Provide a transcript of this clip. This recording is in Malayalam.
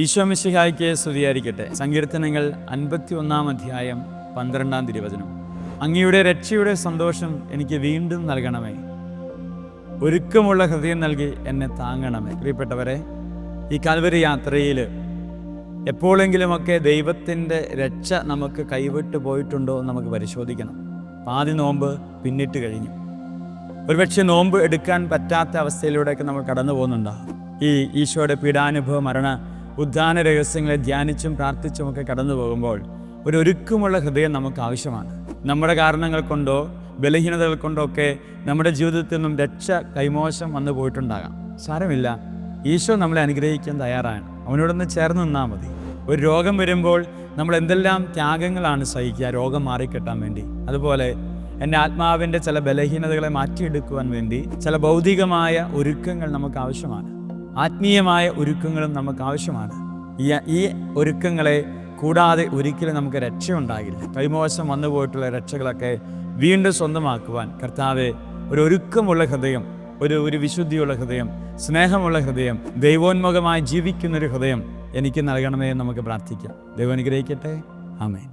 ഈശോ മിശിഹായ്ക്ക് സ്തുതിയായിരിക്കട്ടെ. സങ്കീർത്തനങ്ങൾ 51 അധ്യായം 12 തിരുവചനം. അങ്ങയുടെ രക്ഷയുടെ സന്തോഷം എനിക്ക് വീണ്ടും നൽകണമേ, ഒരുക്കമുള്ള ഹൃദയം നൽകി എന്നെ താങ്ങണമേ. പ്രിയപ്പെട്ടവരെ, ഈ കാൽവരി യാത്രയിൽ എപ്പോഴെങ്കിലുമൊക്കെ ദൈവത്തിൻ്റെ രക്ഷ നമുക്ക് കൈവിട്ട് പോയിട്ടുണ്ടോ എന്ന് നമുക്ക് പരിശോധിക്കണം. പാതി നോമ്പ് പിന്നിട്ട് കഴിഞ്ഞു. ഒരുപക്ഷെ നോമ്പ് എടുക്കാൻ പറ്റാത്ത അവസ്ഥയിലൂടെയൊക്കെ നമ്മൾ കടന്നു പോകുന്നുണ്ടാകും. ഈ ഈശോയുടെ പീഡാനുഭവ മരണ ഉദ്ധാന രഹസ്യങ്ങളെ ധ്യാനിച്ചും പ്രാർത്ഥിച്ചുമൊക്കെ കടന്നു പോകുമ്പോൾ ഒരുക്കമുള്ള ഹൃദയം നമുക്ക് ആവശ്യമാണ്. നമ്മുടെ കാരണങ്ങൾ കൊണ്ടോ ബലഹീനതകൾ കൊണ്ടോ ഒക്കെ നമ്മുടെ ജീവിതത്തിൽ നിന്നും രക്ഷ കൈമോശം വന്നു പോയിട്ടുണ്ടാകാം. സാരമില്ല, ഈശോ നമ്മളെ അനുഗ്രഹിക്കാൻ തയ്യാറാണ്. അവനോടൊന്ന് ചേർന്ന് നിന്നാൽ മതി. ഒരു രോഗം വരുമ്പോൾ നമ്മൾ എന്തെല്ലാം ത്യാഗങ്ങളാണ് സഹിക്കുക രോഗം മാറിക്കിട്ടാൻ വേണ്ടി. അതുപോലെ എൻ്റെ ആത്മാവിൻ്റെ ചില ബലഹീനതകളെ മാറ്റിയെടുക്കുവാൻ വേണ്ടി ചില ഭൗതികമായ ഒരുക്കങ്ങൾ നമുക്ക് ആവശ്യമാണ്. ആത്മീയമായ ഒരുക്കങ്ങളും നമുക്ക് ആവശ്യമാണ്. ഈ ഒരുക്കങ്ങളെ കൂടാതെ ഒരിക്കലും നമുക്ക് രക്ഷയുണ്ടാകില്ല. കൈമോശം വന്നു പോയിട്ടുള്ള രക്ഷകളൊക്കെ വീണ്ടും സ്വന്തമാക്കുവാൻ കർത്താവെ ഒരുക്കമുള്ള ഹൃദയം, ഒരു വിശുദ്ധിയുള്ള ഹൃദയം, സ്നേഹമുള്ള ഹൃദയം, ദൈവോന്മുഖമായി ജീവിക്കുന്നൊരു ഹൃദയം എനിക്ക് നൽകണമേ എന്ന് നമുക്ക് പ്രാർത്ഥിക്കാം. ദൈവം അനുഗ്രഹിക്കട്ടെ. ആമേൻ.